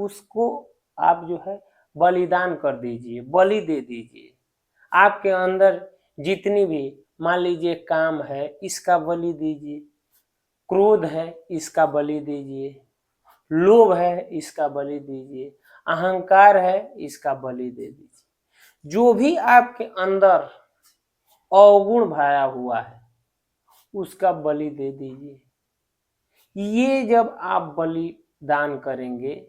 उसको आप जो है बलिदान कर दीजिए, बलि दे दीजिए। आपके अंदर जितनी भी मान लीजिए काम है इसका बलि दीजिए, क्रोध है इसका बलि दीजिए, लोभ है इसका बलि दीजिए, अहंकार है इसका बलि दे दीजिए। जो भी आपके अंदर अवगुण भरा हुआ है उसका बलि दे दीजिए। ये जब आप बलिदान करेंगे,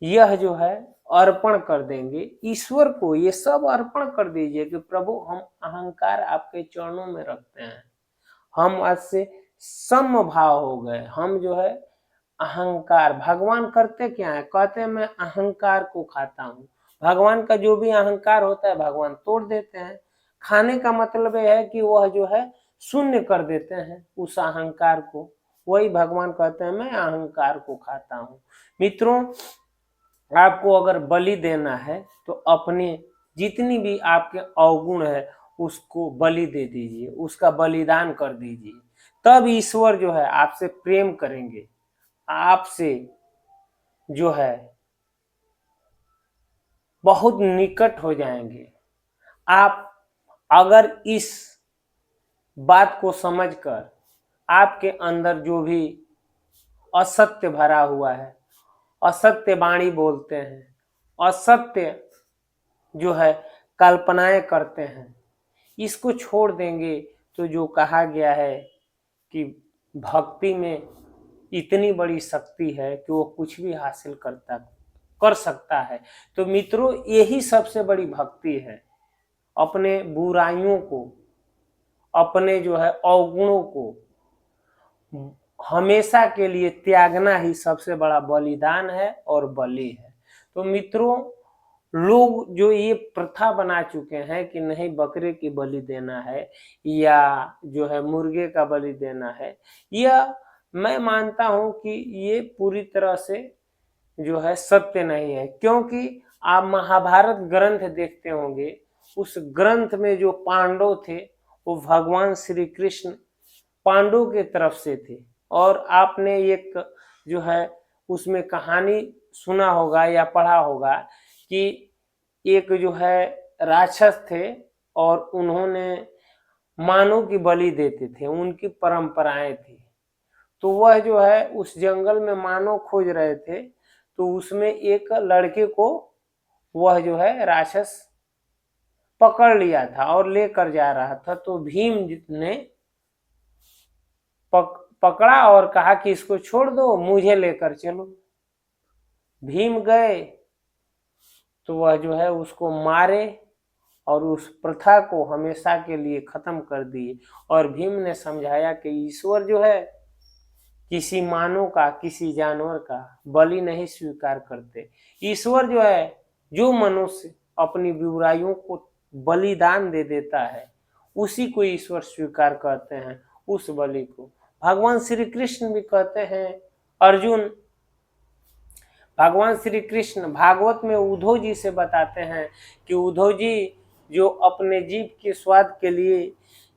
यह जो है अर्पण कर देंगे ईश्वर को, ये सब अर्पण कर दीजिए कि प्रभु हम अहंकार आपके चरणों में रखते हैं, हम आज से सम भाव हो गए। हम जो है अहंकार, भगवान करते क्या है, कहते हैं मैं अहंकार को खाता हूँ। भगवान का जो भी अहंकार होता है भगवान तोड़ देते हैं। खाने का मतलब यह है कि वह जो है शून्य कर देते हैं उस अहंकार को। वही भगवान कहते हैं मैं अहंकार को खाता हूँ। मित्रों, आपको अगर बलि देना है तो अपने जितनी भी आपके अवगुण है उसको बलि दे दीजिए, उसका बलिदान कर दीजिए। तब ईश्वर जो है आपसे प्रेम करेंगे, आपसे जो है बहुत निकट हो जाएंगे। आप अगर इस बात को समझकर आपके अंदर जो भी असत्य भरा हुआ है, असत्य वाणी बोलते हैं, असत्य जो है कल्पनाएं करते हैं, इसको छोड़ देंगे तो जो कहा गया है कि भक्ति में इतनी बड़ी शक्ति है कि वो कुछ भी हासिल कर सकता है। तो मित्रों, यही सबसे बड़ी भक्ति है। अपने बुराइयों को, अपने जो है अवगुणों को हमेशा के लिए त्यागना ही सबसे बड़ा बलिदान है और बलि है। तो मित्रों, लोग जो ये प्रथा बना चुके हैं कि नहीं बकरे की बलि देना है या जो है मुर्गे का बलि देना है, यह मैं मानता हूं कि ये पूरी तरह से जो है सत्य नहीं है। क्योंकि आप महाभारत ग्रंथ देखते होंगे, उस ग्रंथ में जो पांडव थे वो भगवान श्री कृष्ण पांडव के तरफ से थे। और आपने एक जो है उसमें कहानी सुना होगा या पढ़ा होगा कि एक जो है राक्षस थे और उन्होंने मानव की बलि देते थे, उनकी परंपराएं थी। तो वह जो है उस जंगल में मानव खोज रहे थे, तो उसमें एक लड़के को वह जो है राक्षस पकड़ लिया था और लेकर जा रहा था। तो भीम ने पकड़ा और कहा कि इसको छोड़ दो, मुझे लेकर चलो। भीम गए तो वह जो है उसको मारे और उस प्रथा को हमेशा के लिए खत्म कर दिए। और भीम ने समझाया कि ईश्वर जो है किसी मानव का, किसी जानवर का बलि नहीं स्वीकार करते। ईश्वर जो है, जो मनुष्य अपनी बुराइयों को बलिदान दे देता है उसी को ईश्वर स्वीकार करते हैं, उस बलि को। भगवान श्री कृष्ण भी कहते हैं, अर्जुन, भगवान श्री कृष्ण भागवत में उद्धव जी से बताते हैं कि उद्धव जी जो अपने जीव के स्वाद के लिए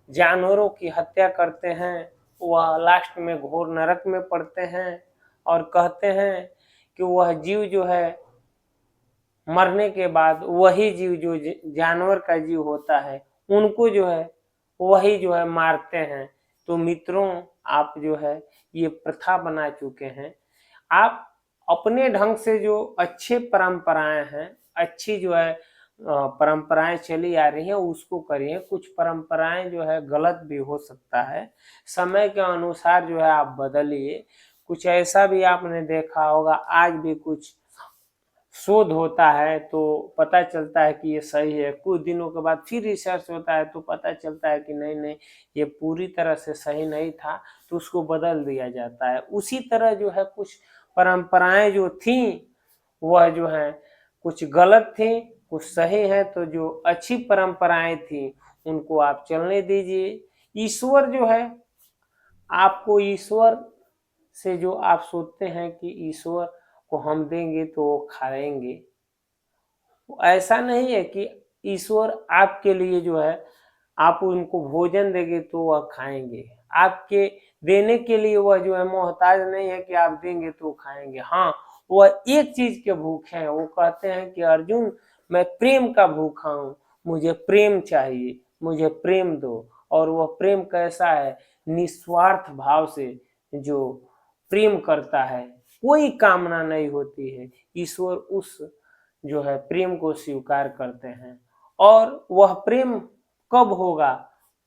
जानवरों की हत्या करते हैं, वह लास्ट में घोर नरक में पड़ते हैं। और कहते हैं कि वह जीव जो है मरने के बाद वही जीव जो जानवर का जीव होता है उनको जो है वही जो है मारते हैं। तो मित्रों, आप जो है ये प्रथा बना चुके हैं। आप अपने ढंग से जो अच्छे परंपराएं हैं, अच्छी जो है परंपराएं चली आ रही हैं उसको करिए। कुछ परंपराएं जो है गलत भी हो सकता है, समय के अनुसार जो है आप बदलिए। कुछ ऐसा भी आपने देखा होगा, आज भी कुछ शोध होता है तो पता चलता है कि ये सही है, कुछ दिनों के बाद फिर रिसर्च होता है तो पता चलता है कि नहीं नहीं ये पूरी तरह से सही नहीं था, तो उसको बदल दिया जाता है। उसी तरह जो है कुछ परंपराएं जो थी वह जो है कुछ गलत थी, कुछ सही है। तो जो अच्छी परंपराएं थी उनको आप चलने दीजिए। ईश्वर जो है, आपको ईश्वर से जो आप सोचते हैं कि ईश्वर को हम देंगे तो वो खाएंगे, ऐसा नहीं है कि ईश्वर आपके लिए जो है आप उनको भोजन देंगे तो वह खाएंगे। आपके देने के लिए वह जो है मोहताज नहीं है कि आप देंगे तो खाएंगे। हाँ, वह एक चीज के भूखे हैं। वो कहते हैं कि अर्जुन, मैं प्रेम का भूखा हूँ, मुझे प्रेम चाहिए, मुझे प्रेम दो। और वह प्रेम कैसा है? निस्वार्थ भाव से जो प्रेम करता है, कोई कामना नहीं होती है। ईश्वर उस जो है प्रेम को स्वीकार करते हैं। और वह प्रेम कब होगा,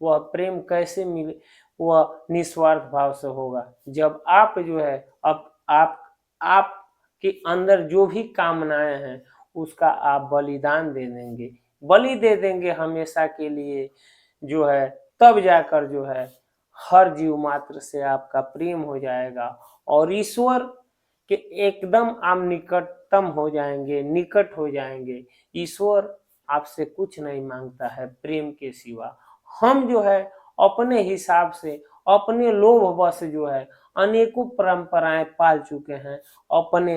वह प्रेम कैसे मिले? वह निस्वार्थ भाव से होगा जब आप जो है आप के अंदर जो भी कामनाएं हैं उसका आप बलिदान दे देंगे, बलि दे देंगे हमेशा के लिए जो है, तब जाकर जो है हर जीव मात्र से आपका प्रेम हो जाएगा और ईश्वर के एकदम आप निकटतम हो जाएंगे, निकट हो जाएंगे। ईश्वर आपसे कुछ नहीं मांगता है प्रेम के सिवा। हम जो है अपने हिसाब से, अपने लोभ वश जो है अनेकों परंपराएं पाल चुके हैं अपने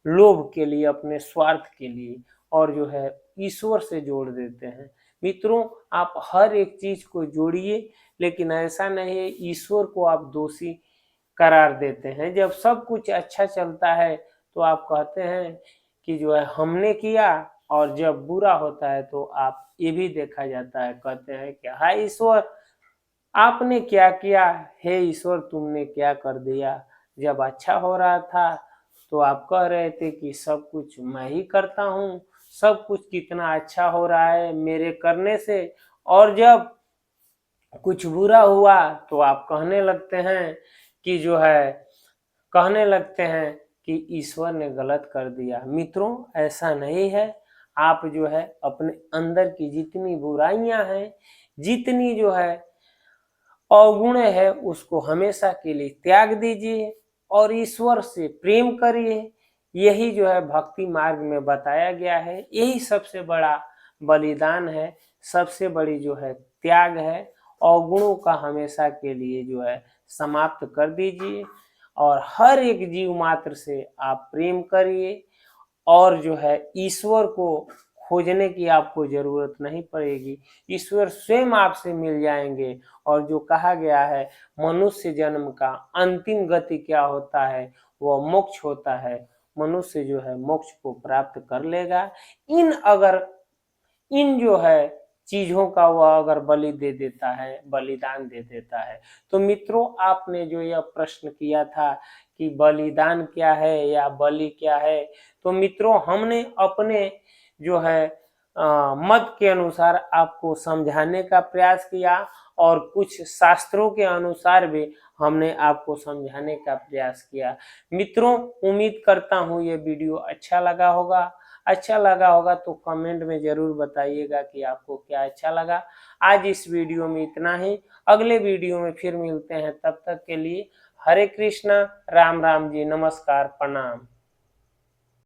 लोभ के लिए, अपने स्वार्थ के लिए, और जो है ईश्वर से जोड़ देते हैं। मित्रों, आप हर एक चीज को जोड़िए, लेकिन ऐसा नहीं है ईश्वर को आप दोषी करार देते हैं। जब सब कुछ अच्छा चलता है तो आप कहते हैं कि जो है हमने किया, और जब बुरा होता है तो आप ये भी देखा जाता है, कहते हैं कि हाय ईश्वर, आपने क्या किया? हे ईश्वर, तुमने क्या कर दिया? जब अच्छा हो रहा था तो आप कह रहे थे कि सब कुछ मैं ही करता हूँ, सब कुछ कितना अच्छा हो रहा है मेरे करने से, और जब कुछ बुरा हुआ तो आप कहने लगते हैं कि जो है, कहने लगते हैं कि ईश्वर ने गलत कर दिया। मित्रों, ऐसा नहीं है। आप जो है अपने अंदर की जितनी बुराइयां हैं, जितनी जो है अवगुण है, उसको हमेशा के लिए त्याग दीजिए और ईश्वर से प्रेम करिए। यही जो है भक्ति मार्ग में बताया गया है। यही सबसे बड़ा बलिदान है, सबसे बड़ी जो है त्याग है। अवगुणों का हमेशा के लिए जो है समाप्त कर दीजिए और हर एक जीव मात्र से आप प्रेम करिए, और जो है ईश्वर को खोजने की आपको जरूरत नहीं पड़ेगी। ईश्वर स्वयं आपसे मिल जाएंगे। और जो कहा गया है मनुष्य जन्म का अंतिम गति क्या होता है, वह मोक्ष होता है। मनुष्य जो है मोक्ष को प्राप्त कर लेगा इन जो है चीजों का वह अगर बलि दे देता है, बलिदान दे देता है। तो मित्रों, आपने जो यह प्रश्न किया था कि बलिदान क्या है या बलि क्या है, तो मित्रों हमने अपने जो है मत के अनुसार आपको समझाने का प्रयास किया और कुछ शास्त्रों के अनुसार भी हमने आपको समझाने का प्रयास किया। मित्रों, उम्मीद करता हूँ ये वीडियो अच्छा लगा होगा। अच्छा लगा होगा तो कमेंट में जरूर बताइएगा कि आपको क्या अच्छा लगा। आज इस वीडियो में इतना ही, अगले वीडियो में फिर मिलते हैं। तब तक के लिए हरे कृष्णा, राम राम जी, नमस्कार, प्रणाम।